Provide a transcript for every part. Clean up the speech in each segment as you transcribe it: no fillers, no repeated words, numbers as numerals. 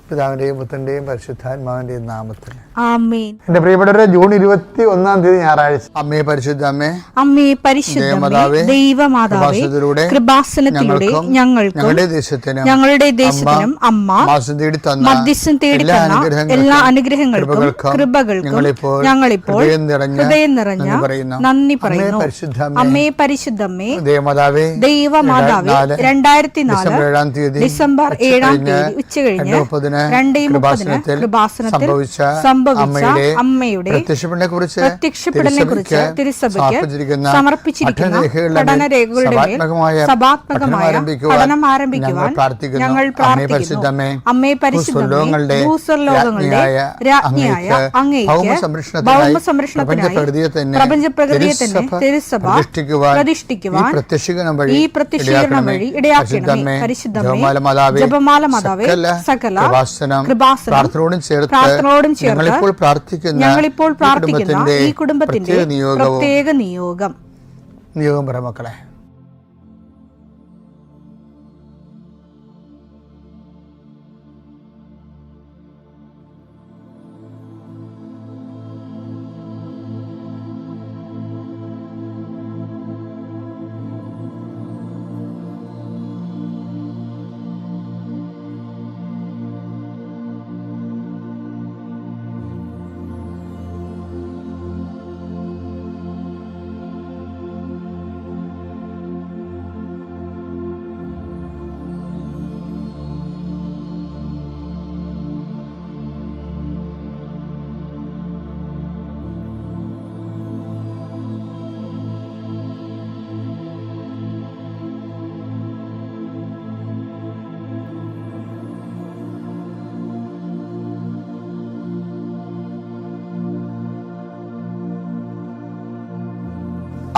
പിതാവിന്റെയും പുത്രന്റെയും പരിശുദ്ധാത്മാവിന്റെയും നാമത്തിൽ ആമേൻ. എന്റെ പ്രിയപ്പെട്ടവരെ, ജൂൺ 21 ഞായറാഴ്ച. അമ്മേ പരിശുദ്ധ അമ്മേ, അമ്മേ പരിശുദ്ധമേ, ദൈവമാതാവേ, കൃപാസനത്തിലൂടെ ഞങ്ങൾക്കും ഞങ്ങളുടെ ദേശത്തിനും അമ്മ മധ്യസ്ഥം തേടി തന്ന എല്ലാ അനുഗ്രഹങ്ങൾക്കും കൃപകൾക്കും ഞങ്ങളിപ്പോൾ ഹൃദയം നിറഞ്ഞ നന്ദി പറയുന്നു. അമ്മേ പരിശുദ്ധമേ, ദൈവമാതാവേ, 2004 ഡിസംബർ 7 ഉച്ചകഴിഞ്ഞ് 2:30 കൃപാസനത്തിൽ സംഭവിച്ച അമ്മയുടെ പ്രത്യക്ഷപ്പെടലിനെക്കുറിച്ച് തിരുസഭയ്ക്ക് സമർപ്പിച്ചിരിക്കുന്ന പഠനരേഖകളുടെ മേൽ സഭാത്മകമായ പഠനം ആരംഭിക്കുവാൻ ഞങ്ങൾ പ്രാർത്ഥിക്കുന്നു. അമ്മേ പരിശുദ്ധമേ, ഭൂസ്വർലോകങ്ങളുടെ രാജ്ഞിയായ അങ്ങേയ്ക്ക് ഭൗമസംരക്ഷണത്തിനായി പ്രപഞ്ചപ്രകൃതിയെ തന്നെ തിരുസഭ പ്രതിഷ്ഠിക്കുവാൻ ഈ പ്രത്യക്ഷീകരണം വഴി ഇടയാക്കണമേ. പരിശുദ്ധമേ, ജപമാല മാതാവേ, സകല പ്രാർത്ഥനയോടും ചേർത്ത് ഞങ്ങളിപ്പോൾ പ്രാർത്ഥിക്കുന്ന ഈ കുടുംബത്തിന്റെ പ്രത്യേക നിയോഗം പറ മക്കളെ.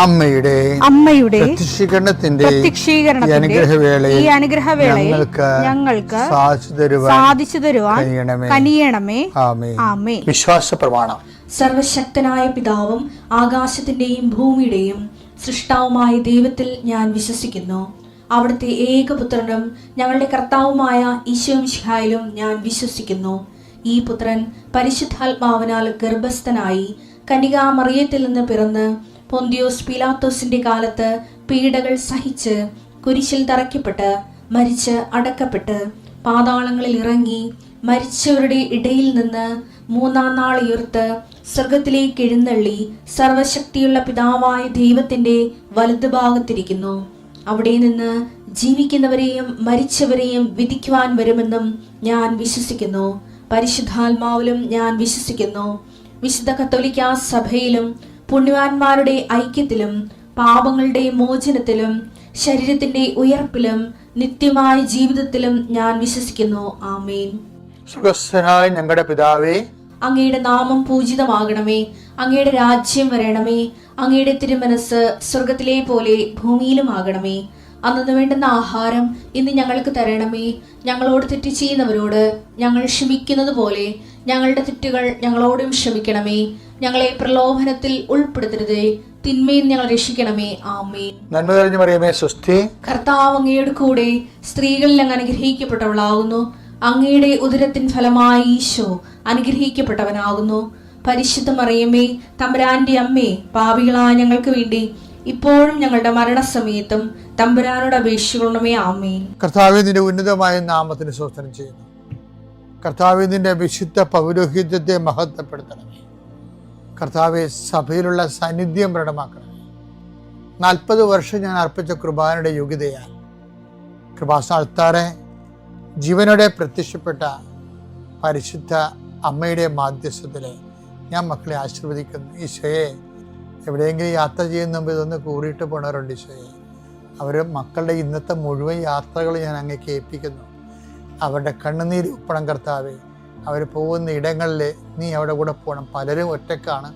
അമ്മയുടെ പ്രത്യക്ഷീകരണത്തിന്റെ ഈ അനുഗ്രഹവേളയിൽ ഞങ്ങൾക്ക് സാധിച്ചു തരുവാൻ കനിയണമേ. ആമേൻ. വിശ്വാസ പ്രമാണം. സർവശക്തനായ പിതാവും ആകാശത്തിന്റെയും ഭൂമിയുടെയും സൃഷ്ടാവുമായ ദൈവത്തിൽ ഞാൻ വിശ്വസിക്കുന്നു. അവിടുത്തെ ഏകപുത്രനും ഞങ്ങളുടെ കർത്താവുമായ ഈശോ മിശിഹായിലും ഞാൻ വിശ്വസിക്കുന്നു. ഈ പുത്രൻ പരിശുദ്ധാത്മാവിനാൽ ഗർഭസ്ഥനായി കന്യകാമറിയത്തിൽ നിന്ന് പിറന്ന് പൊന്തിയോസ് പീലാത്തോസിന്റെ കാലത്ത് പീഡകൾ സഹിച്ച് കുരിശിൽ തറയ്ക്കപ്പെട്ട് മരിച്ച് അടക്കപ്പെട്ട് പാതാളങ്ങളിൽ ഇറങ്ങി മരിച്ചവരുടെ ഇടയിൽ നിന്ന് 3-ാം നാൾ ഉയർത്ത് സ്വർഗത്തിലേക്ക് എഴുന്നള്ളി സർവശക്തിയുള്ള പിതാവായ ദൈവത്തിന്റെ വലതുഭാഗത്തിരിക്കുന്നു. അവിടെ നിന്ന് ജീവിക്കുന്നവരെയും മരിച്ചവരെയും വിധിക്കുവാൻ വരുമെന്നും ഞാൻ വിശ്വസിക്കുന്നു. പരിശുദ്ധാത്മാവിലും ഞാൻ വിശ്വസിക്കുന്നു. വിശുദ്ധ കത്തോലിക്കാ സഭയിലും പുണ്യവാന്മാരുടെ ഐക്യത്തിലും പാപങ്ങളുടെ മോചനത്തിലും ശരീരത്തിന്റെ ഉയർപ്പിലും നിത്യമായ ജീവിതത്തിലും ഞാൻ വിശ്വസിക്കുന്നു. ആമേൻ. സ്വർഗ്ഗസ്ഥനായ ഞങ്ങളുടെ പിതാവേ, അങ്ങയുടെ നാമം പൂജിതമാകണമേ. അങ്ങയുടെ രാജ്യം വരണമേ. അങ്ങയുടെ തിരുമനസ് സ്വർഗത്തിലെ പോലെ ഭൂമിയിലും ആകണമേ. അന്നു വേണ്ടുന്ന ആഹാരം ഇന്ന് ഞങ്ങൾക്ക് തരണമേ. ഞങ്ങളോട് തെറ്റ് ചെയ്യുന്നവരോട് ഞങ്ങൾ ക്ഷമിക്കുന്നത് പോലെ ഞങ്ങളുടെ തെറ്റുകൾ ഞങ്ങളോടും ക്ഷമിക്കണമേ. ഞങ്ങളെ പ്രലോഭനത്തിൽ ഉൾപ്പെടുത്തരുതേ, തിന്മയിൽ ഞങ്ങൾ രക്ഷിക്കണമേ. ആമേൻ. നന്മ നിറഞ്ഞ മറിയമേ, സ്വസ്തി. കർത്താവ് അങ്ങയുടെ കൂടെ സ്ത്രീകളിൽ അങ്ങ് അനുഗ്രഹിക്കപ്പെട്ടവളാകുന്നു. അങ്ങയുടെ ഉദരത്തിൻ ഫലമായി ഈശോ അനുഗ്രഹിക്കപ്പെട്ടവനാകുന്നു. പരിശുദ്ധ മറിയമേ, തമ്പുരാന്റെ അമ്മേ, പാപികളായ ഞങ്ങൾക്ക് വേണ്ടി ഇപ്പോഴും ഞങ്ങളുടെ മരണസമയത്തും തമ്പുരാനോട് അപേക്ഷിക്കണമേ. ആമേൻ. കർത്താവേ, നിന്റെ ഉന്നതമായ നാമത്തിന് സ്തോത്രം ചെയ്യുന്നു. കർത്താവേ, നിന്റെ വിശുദ്ധ പൗരോഹിത്യത്തെ മഹത്വപ്പെടുത്തണമേ. കർത്താവെ, സഭയിലുള്ള സാന്നിധ്യം പ്രകടമാക്കണമേ. 40 വർഷം ഞാൻ അർപ്പിച്ച കൃപാനയുടെ യോഗ്യതയാൽ കൃപാസ്ഥാനത്താറെ ജീവനോടെ പ്രത്യക്ഷപ്പെട്ട പരിശുദ്ധ അമ്മയുടെ മാധ്യസ്ഥത്തിലെ ഞാൻ മക്കളെ ആശീർവദിക്കുന്നു. ഈശോയെ, എവിടെയെങ്കിലും യാത്ര ചെയ്യുന്ന മുമ്പ് ഇതൊന്ന് കൂറിയിട്ട് പോണവരുണ്ട്. ഈശോയെ, അവർ മക്കളുടെ ഇന്നത്തെ മുഴുവൻ യാത്രകൾ ഞാൻ അങ്ങേക്ക് ഏൽപ്പിക്കുന്നു. അവരുടെ കണ്ണുനീര് ഉപ്പണം കർത്താവെ. അവർ പോകുന്ന ഇടങ്ങളിൽ നീ അവിടെ കൂടെ പോകണം. പലരും ഒറ്റക്കാണ്.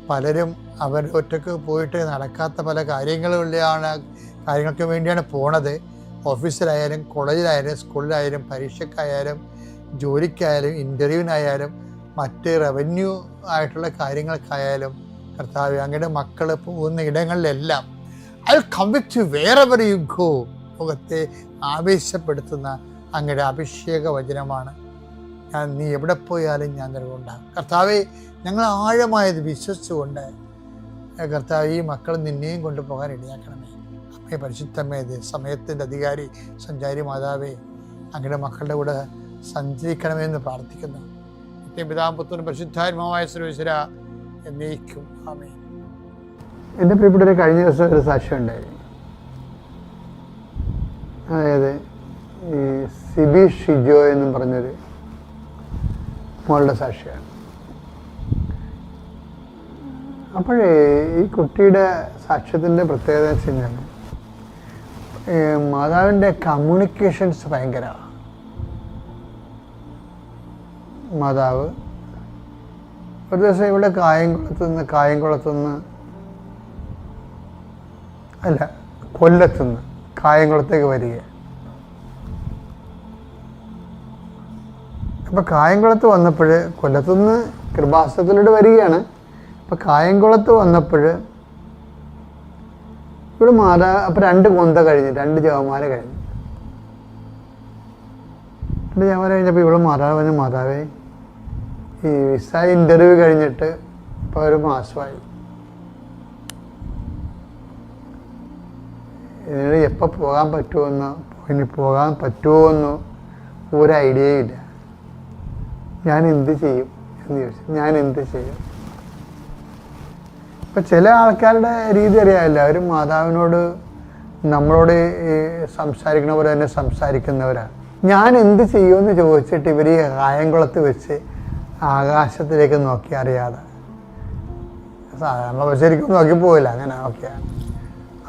പലരും അവർ ഒറ്റക്ക് പോയിട്ട് നടക്കാത്ത പല കാര്യങ്ങൾക്ക് വേണ്ടിയാണ് പോണത്. ഓഫീസിലായാലും കോളേജിലായാലും സ്കൂളിലായാലും പരീക്ഷയ്ക്കായാലും ജോലിക്കായാലും ഇൻ്റർവ്യൂവിനായാലും മറ്റ് റവന്യൂ ആയിട്ടുള്ള കാര്യങ്ങൾക്കായാലും കർത്താവ്, അങ്ങയുടെ മക്കൾ പോകുന്ന ഇടങ്ങളിലെല്ലാം I come with you wherever you go. ലോകത്തെ ആവേശപ്പെടുത്തുന്ന അങ്ങയുടെ അഭിഷേക വചനമാണ് നീ എവിടെ പോയാലും ഞാൻ നിലകൊണ്ടാകും. കർത്താവെ, ഞങ്ങൾ ആഴമായത് വിശ്വസിച്ചുകൊണ്ട് കർത്താവ്, ഈ മക്കൾ നിന്നെയും കൊണ്ടുപോകാൻ ഇടയാക്കണമേ. അമ്മേ പരിശുദ്ധമേ, സമയത്തിൻ്റെ അധികാരി സഞ്ചാരി മാതാവേ, അങ്ങയുടെ മക്കളുടെ കൂടെ സഞ്ചരിക്കണമെന്ന് പ്രാർത്ഥിക്കുന്നു. നിത്യപിതാവും പുത്രനും പരിശുദ്ധാത്മാവായ സർവേശ്വര എന്നേക്കും ആമേൻ. എൻ്റെ പ്രിയപ്പെട്ടവരെ, കഴിഞ്ഞ ദിവസം ഒരു സാക്ഷ്യം ഉണ്ടായി. അതായത് ഈ സിബി ഷിജോ എന്നും പറഞ്ഞൊരു മോളുടെ സാക്ഷിയാണ്. അപ്പോഴേ ഈ കുട്ടിയുടെ സാക്ഷ്യത്തിൻ്റെ പ്രത്യേകത എന്ന് വെച്ച് കഴിഞ്ഞാൽ മാതാവിൻ്റെ കമ്മ്യൂണിക്കേഷൻസ് ഭയങ്കരമാണ്. മാതാവ് ഒരു ദിവസം ഇവിടെ കായംകുളത്തുനിന്ന് അല്ല കൊല്ലത്തുനിന്ന് കായംകുളത്തേക്ക് വരിക. അപ്പം കായംകുളത്ത് വന്നപ്പോൾ, കൊല്ലത്തുനിന്ന് കൃപാസനത്തിലൂടെ വരികയാണ്. അപ്പം കായംകുളത്ത് വന്നപ്പോൾ ഇവിടെ അപ്പം 2 കൊന്ത കഴിഞ്ഞ്, 2 ജവമാല കഴിഞ്ഞു. 2 ജവമാല കഴിഞ്ഞപ്പോൾ ഇവിടെ മാതാവേ, ഈ വിസ ഇൻ്റർവ്യൂ കഴിഞ്ഞിട്ട് ഇപ്പോൾ 1 മാസമായി. ഇതിന് എപ്പോൾ പോകാൻ പറ്റുമെന്നോ ഇനി പോകാൻ പറ്റുമോയെന്നോ ഒരു ഐഡിയയും ഇല്ല. ഞാൻ എന്ത് ചെയ്യും എന്ന് ചോദിച്ചു. ഞാൻ എന്ത് ചെയ്യും? ഇപ്പം ചില ആൾക്കാരുടെ രീതി അറിയാമല്ല, അവർ മാതാവിനോട് നമ്മളോട് സംസാരിക്കണ പോലെ തന്നെ സംസാരിക്കുന്നവരാണ്. ഞാൻ എന്ത് ചെയ്യുമെന്ന് ചോദിച്ചിട്ട് ഇവർ ഈ കായംകുളത്ത് വെച്ച് ആകാശത്തിലേക്ക് നോക്കി അറിയാതെ, നമ്മൾ ശരിക്കും നോക്കി പോയില്ല, അങ്ങനെ നോക്കിയാണ്.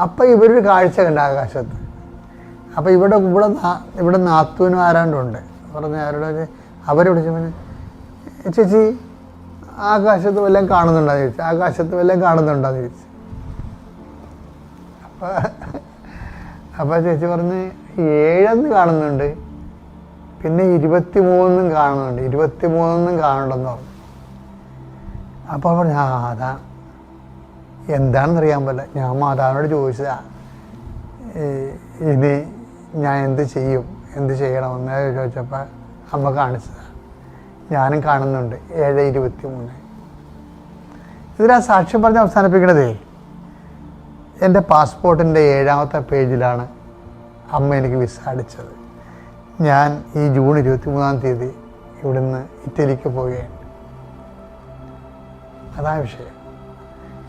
അപ്പം ഇവരൊരു കാഴ്ച കണ്ട ആകാശത്ത്. അപ്പം ഇവിടെ നാത്തൂനും ആരാണ്ടുണ്ട് പറഞ്ഞ അവരെ വിളിച്ചപ്പോൾ, ചേച്ചി ആകാശത്ത് വല്ലതും കാണുന്നുണ്ടോയെന്ന് ചോദിച്ചു. ആകാശത്ത് വല്ലതും കാണുന്നുണ്ടോയെന്ന് ചോദിച്ചു. അപ്പോൾ ചേച്ചി പറഞ്ഞ് 7 കാണുന്നുണ്ട്, പിന്നെ 23 കാണുന്നുണ്ട്, 23 കാണുന്നുണ്ടെന്ന് പറഞ്ഞു. അപ്പോൾ പറഞ്ഞു, അതാ എന്താണെന്നറിയാൻ പറ്റില്ല. ഞാൻ മാതാവിനോട് ചോദിച്ചതാ, ഇനി ഞാൻ എന്ത് ചെയ്യണമെന്ന് ചോദിച്ചപ്പോൾ അമ്മ കാണിച്ചതാണ്. ഞാനും കാണുന്നുണ്ട് 7:23. ഇതിലാ സാക്ഷ്യം പറഞ്ഞ് അവസാനിപ്പിക്കണതേ, എൻ്റെ പാസ്പോർട്ടിൻ്റെ 7ാമത്തെ പേജിലാണ് അമ്മ എനിക്ക് വിസ അടിച്ചത്. ഞാൻ ഈ ജൂൺ 23-ാം തീയതി ഇവിടുന്ന് ഇറ്റലിക്ക് പോവുകയാണ്. അതാ വിഷയം.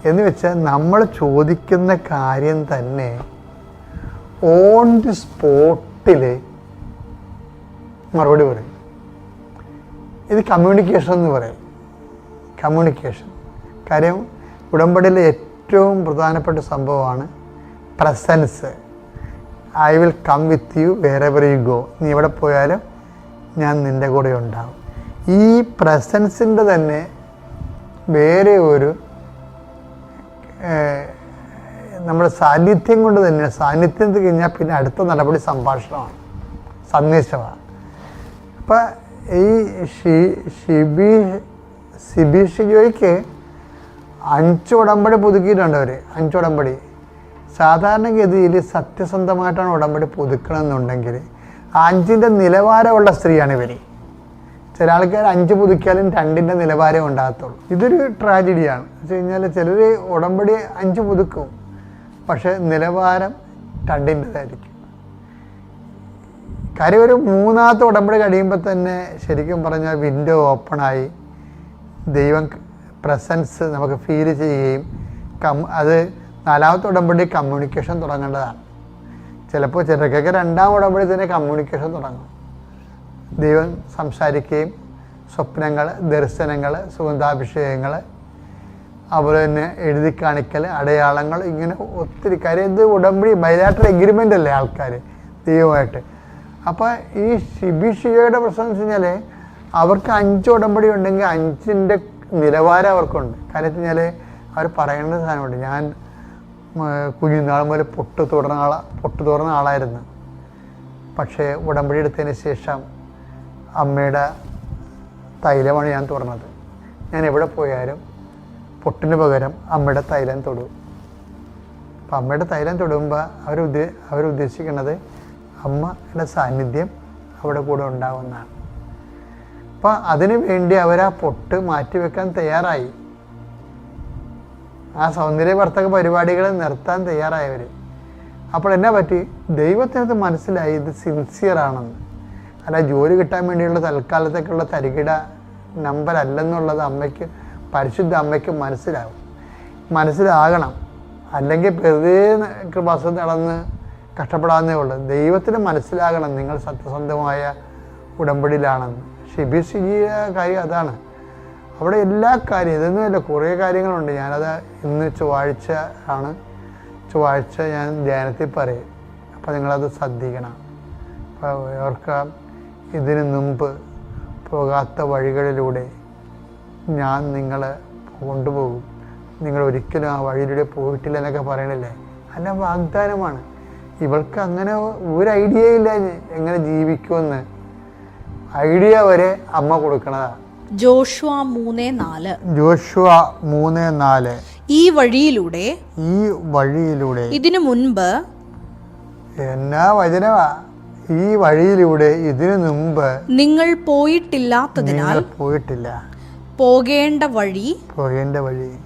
എന്ന് വെച്ചാൽ നമ്മൾ ചോദിക്കുന്ന കാര്യം തന്നെ ഓൺ ദി സ്പോട്ടിൽ മറുപടി പറയും. ഇത് കമ്മ്യൂണിക്കേഷൻ എന്ന് പറയും. കമ്മ്യൂണിക്കേഷൻ കാര്യം ഉടമ്പടിയിലെ ഏറ്റവും പ്രധാനപ്പെട്ട സംഭവമാണ് presence. I will come with you wherever you go. നീ എവിടെ പോയാലും ഞാൻ നിൻ്റെ കൂടെ ഉണ്ടാവും. ഈ പ്രസൻസിൻ്റെ തന്നെ വേറെ ഒരു നമ്മുടെ സാന്നിധ്യം കൊണ്ട് തന്നെ, സാന്നിധ്യത്തിൽ കഴിഞ്ഞാൽ പിന്നെ അടുത്ത നടപടി സംഭാഷണമാണ്, സന്ദേശമാണ്. അപ്പം ഈ സിബി ഷിജോയ്ക്ക് 5 ഉടമ്പടി പുതുക്കിയിട്ടുണ്ട് അവർ. 5 ഉടമ്പടി. സാധാരണഗതിയിൽ സത്യസന്ധമായിട്ടാണ് ഉടമ്പടി പുതുക്കണമെന്നുണ്ടെങ്കിൽ 5ൻ്റെ നിലവാരമുള്ള സ്ത്രീയാണ് ഇവർ. ചില ആൾക്കാർ 5 പുതുക്കിയാലും 2ൻ്റെ നിലവാരം ഉണ്ടാകത്തുള്ളൂ. ഇതൊരു ട്രാജഡിയാണ്. വെച്ച് കഴിഞ്ഞാൽ ചിലർ ഉടമ്പടി 5 പുതുക്കും, പക്ഷേ നിലവാരം 2ൻ്റെതായിരിക്കും. കാര്യം ഒരു 3ാമത്തെ ഉടമ്പടി കഴിയുമ്പോൾ തന്നെ ശരിക്കും പറഞ്ഞാൽ വിൻഡോ ഓപ്പണായി ദൈവം പ്രസൻസ് നമുക്ക് ഫീൽ ചെയ്യുകയും അത് 4ാമത്തെ ഉടമ്പടി കമ്മ്യൂണിക്കേഷൻ തുടങ്ങേണ്ടതാണ്. ചിലപ്പോൾ ചിലർക്കൊക്കെ 2ാം ഉടമ്പടി തന്നെ കമ്മ്യൂണിക്കേഷൻ തുടങ്ങും. ദൈവം സംസാരിക്കുകയും സ്വപ്നങ്ങൾ, ദർശനങ്ങൾ, സുഗന്ധാഭിഷേകങ്ങൾ, അതുപോലെ തന്നെ എഴുതി കാണിക്കൽ, അടയാളങ്ങൾ, ഇങ്ങനെ ഒത്തിരി കാര്യം. ഇത് ഉടമ്പടി ബൈലാറ്ററൽ എഗ്രിമെൻ്റ് അല്ലേ ആൾക്കാർ ദൈവമായിട്ട്. അപ്പോൾ ഈ സിബി ഷിജോയുടെ പ്രശ്നം എന്ന് വെച്ച് കഴിഞ്ഞാൽ അവർക്ക് 5 ഉടമ്പടി ഉണ്ടെങ്കിൽ 5ൻ്റെ നിലവാരം അവർക്കുണ്ട്. കാര്യം വെച്ച് കഴിഞ്ഞാൽ അവർ പറയേണ്ട സാധനമുണ്ട്. ഞാൻ കുഞ്ഞുനാൾ മുതൽ പൊട്ടു തുറന്ന ആളായിരുന്നു. പക്ഷേ ഉടമ്പടി എടുത്തതിന് ശേഷം അമ്മയുടെ തൈലമാണ് ഞാൻ തുറന്നത്. ഞാൻ എവിടെ പോയാലും പൊട്ടിന് പകരം അമ്മയുടെ തൈലം തൊടും. അപ്പം അമ്മയുടെ തൈലം തൊടുമ്പോൾ അവരുദ്ദേശിക്കുന്നത് അമ്മയുടെ സാന്നിധ്യം അവിടെ കൂടെ ഉണ്ടാവുന്നതാണ്. അപ്പം അതിനു വേണ്ടി അവർ ആ പൊട്ട് മാറ്റിവെക്കാൻ തയ്യാറായി. ആ സൗന്ദര്യവർദ്ധക പരിപാടികൾ നിർത്താൻ തയ്യാറായവർ. അപ്പോൾ എന്നാ പറ്റി? ദൈവത്തിനകത്ത് മനസ്സിലായി ഇത് സിൻസിയറാണെന്ന്. അല്ല ജോലി കിട്ടാൻ വേണ്ടിയുള്ള തൽക്കാലത്തേക്കുള്ള തരികിട നമ്പർ അല്ലെന്നുള്ളത് അമ്മയ്ക്ക്, പരിശുദ്ധ അമ്മയ്ക്ക് മനസ്സിലാകണം. അല്ലെങ്കിൽ വെറുതെ കൃപാസനം നടന്ന് കഷ്ടപ്പെടാവുന്നേ ഉള്ളൂ. ദൈവത്തിന് മനസ്സിലാകണം നിങ്ങൾ സത്യസന്ധമായ ഉടമ്പടിയിലാണെന്ന്. ഷിബിസിജിയുടെ കാര്യം അതാണ്. അവിടെ എല്ലാ കാര്യം ഇതൊന്നുമല്ല, കുറേ കാര്യങ്ങളുണ്ട്. ഞാനത് ഇന്ന് ചൊവ്വാഴ്ച ഞാൻ ധ്യാനത്തിൽ പറയും. അപ്പോൾ നിങ്ങളത് ശ്രദ്ധിക്കണം. അപ്പോൾ ഓർക്കാം, ഇതിനു മുമ്പ് പോകാത്ത വഴികളിലൂടെ ഞാൻ നിങ്ങളെ കൊണ്ടുപോകും, നിങ്ങൾ ഒരിക്കലും ആ വഴിയിലൂടെ പോയിട്ടില്ല എന്നൊക്കെ പറയണില്ലേ. അല്ല വാഗ്ദാനമാണ്. ഇവൾക്ക് അങ്ങനെ ഒരു ഐഡിയ ഇല്ല എങ്ങനെ ജീവിക്കുമെന്ന്. ഐഡിയ വരെ അമ്മ കൊടുക്കണതാണ്. ജോഷുവ 3:4 ഈ വഴിയിലൂടെ ഇതിനു മുൻപ് എന്നാ വചനമാ, ഈ വഴിയിലൂടെ ഇതിനു മുമ്പ് നിങ്ങൾ പോയിട്ടില്ലാത്തതിനാൽ പോകേണ്ട വഴി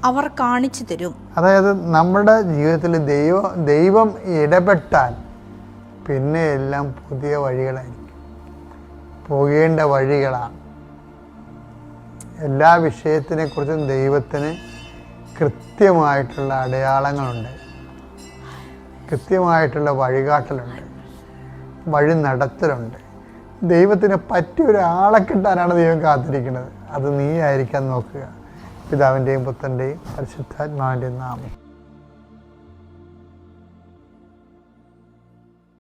അവർ കാണിച്ചു തരും. അതായത് നമ്മുടെ ജീവിതത്തിൽ ദൈവം ഇടപെട്ടാൽ പിന്നെ എല്ലാം പുതിയ വഴികളായിരിക്കും, പോകേണ്ട വഴികളാണ്. എല്ലാ വിഷയത്തിനെക്കുറിച്ചും ദൈവത്തിന് കൃത്യമായിട്ടുള്ള അടയാളങ്ങളുണ്ട്, കൃത്യമായിട്ടുള്ള വഴികാട്ടലുണ്ട്, വഴി നടത്തലുണ്ട്. ദൈവത്തിന് പറ്റിയ ഒരാളെ കിട്ടാനാണ് ദൈവം കാത്തിരിക്കുന്നത്. അത് നീ ആയിരിക്കാൻ നോക്കുക. പിതാവിൻ്റെയും പുത്രൻ്റെയും പരിശുദ്ധാത്മാവിൻ്റെയും നാമം.